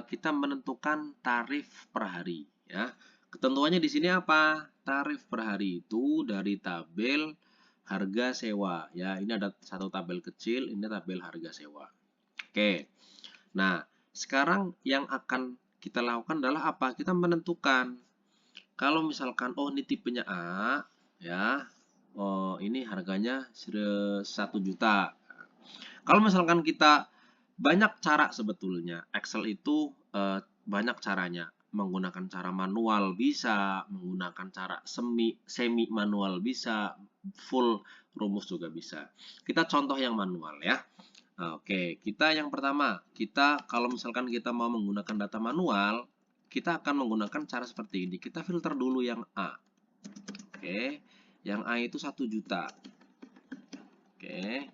kita menentukan tarif per hari ya. Ketentuannya di sini apa? Tarif per hari itu dari tabel harga sewa ya. Ini ada satu tabel kecil, ini tabel harga sewa. Oke. Nah, sekarang yang akan kita lakukan adalah apa? Kita menentukan kalau misalkan ini tipenya A ya. Oh, ini harganya 1 juta. Kalau misalkan kita banyak cara sebetulnya. Excel itu banyak caranya. Menggunakan cara manual bisa, menggunakan cara semi manual bisa, full rumus juga bisa. Kita contoh yang manual ya. Oke, kita yang pertama, kita kalau misalkan kita mau menggunakan data manual, kita akan menggunakan cara seperti ini. Kita filter dulu yang A. Oke, yang A itu 1 juta. Oke,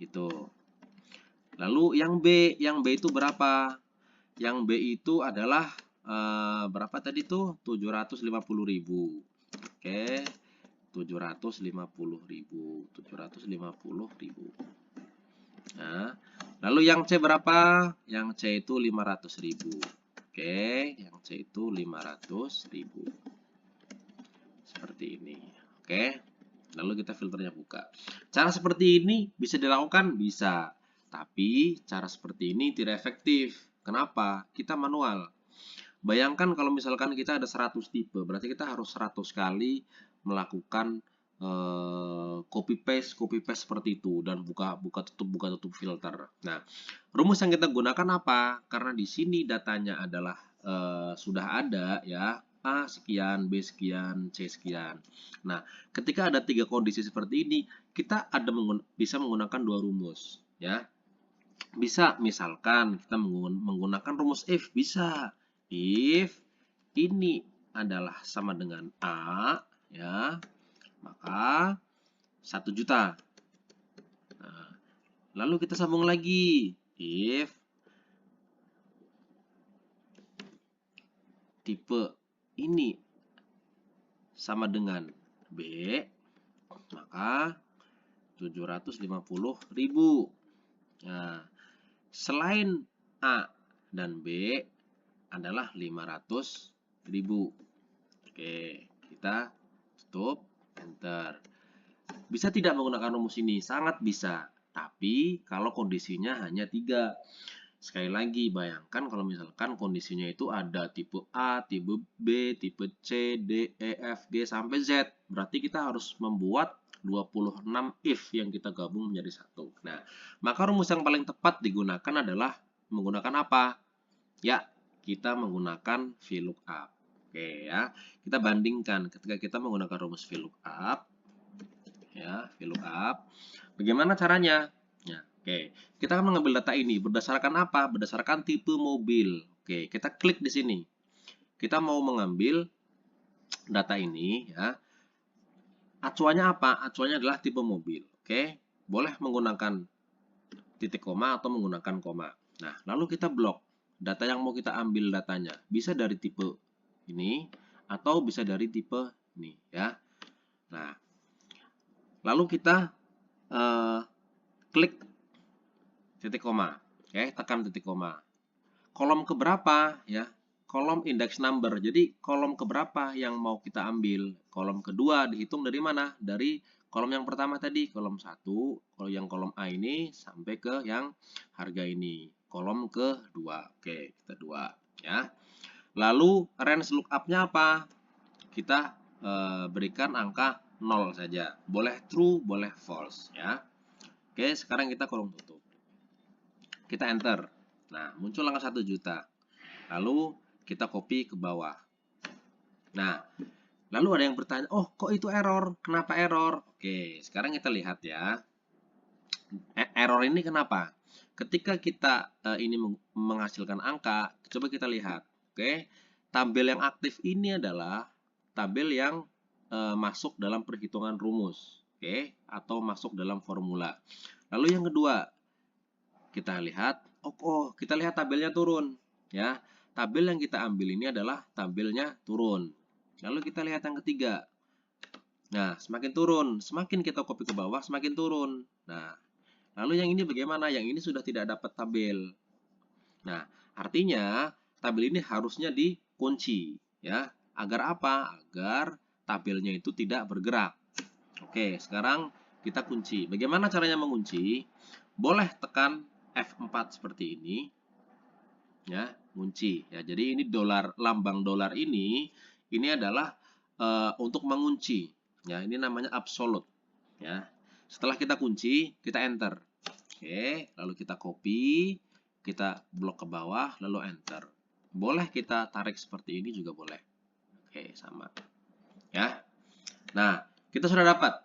itu. Lalu yang B itu berapa? Yang B itu adalah berapa tadi tuh? 750.000. Oke, 750.000, 750.000. Nah, lalu yang C berapa? Yang C itu 500.000. Oke, yang C itu 500.000. Seperti ini. Oke. Lalu kita filternya buka. Cara seperti ini bisa dilakukan? Bisa. Tapi cara seperti ini tidak efektif. Kenapa? Kita manual. Bayangkan kalau misalkan kita ada 100 tipe, berarti kita harus 100 kali melakukan copy paste seperti itu dan buka tutup filter. Nah, rumus yang kita gunakan apa? Karena di sini datanya adalah sudah ada ya, A sekian, B sekian, C sekian. Nah, ketika ada 3 kondisi seperti ini, kita bisa menggunakan 2 rumus ya. Bisa misalkan kita menggunakan rumus if, bisa. If ini adalah sama dengan A ya, maka 1 juta. Nah, lalu kita sambung lagi. If tipe ini sama dengan B, maka 750.000. Nah, selain A dan B adalah 500.000. Oke, kita tutup, enter. Bisa tidak menggunakan rumus ini? Sangat bisa. Tapi kalau kondisinya hanya 3. Sekali lagi, bayangkan kalau misalkan kondisinya itu ada tipe A, tipe B, tipe C, D, E, F, G, sampai Z. Berarti kita harus membuat 26 if yang kita gabung menjadi satu. Nah, maka rumus yang paling tepat digunakan adalah menggunakan apa? Ya, kita menggunakan VLOOKUP. Oke ya, kita bandingkan ketika kita menggunakan rumus VLOOKUP. Ya, VLOOKUP. Bagaimana caranya? Ya, oke. Kita akan mengambil data ini berdasarkan apa? Berdasarkan tipe mobil. Oke, kita klik di sini. Kita mau mengambil data ini ya. Acuannya apa? Acuannya adalah tipe mobil. Oke, boleh menggunakan titik koma atau menggunakan koma. Nah, lalu kita blok data yang mau kita ambil datanya. Bisa dari tipe ini atau bisa dari tipe ini ya. Nah, lalu kita klik titik koma. Oke, tekan titik koma. Kolom keberapa ya? Kolom index number. Jadi kolom keberapa yang mau kita ambil? Kolom kedua dihitung dari mana? Dari kolom yang pertama tadi, kolom 1, kalau yang kolom A ini sampai ke yang harga ini. Kolom kedua. Oke, kita 2 ya. Lalu range lookup-nya apa? Kita berikan angka 0 saja. Boleh true, boleh false ya. Oke, sekarang kita kolom tutup. Kita enter. Nah, muncul angka 1 juta. Lalu kita copy ke bawah. Nah, lalu ada yang bertanya, oh kok itu error? Kenapa error? Oke, sekarang kita lihat ya. Error ini kenapa? Ketika kita ini menghasilkan angka, coba kita lihat. Oke, tabel yang aktif ini adalah tabel yang masuk dalam perhitungan rumus. Oke, atau masuk dalam formula. Lalu yang kedua, kita lihat, kita lihat tabelnya turun. Ya, tabel yang kita ambil ini adalah tabelnya turun. Lalu kita lihat yang ketiga. Nah, semakin turun, semakin kita copy ke bawah, semakin turun. Nah, lalu yang ini bagaimana? Yang ini sudah tidak dapat tabel. Nah, artinya tabel ini harusnya dikunci ya. Agar apa? Agar tabelnya itu tidak bergerak. Oke, sekarang kita kunci. Bagaimana caranya mengunci? Boleh tekan F4 seperti ini ya, kunci ya. Jadi ini lambang dolar ini adalah untuk mengunci ya. Ini namanya absolute ya. Setelah kita kunci, kita enter. Oke, lalu kita copy, kita blok ke bawah, lalu enter. Boleh kita tarik seperti ini juga boleh. Oke, sama. Ya. Nah, kita sudah dapat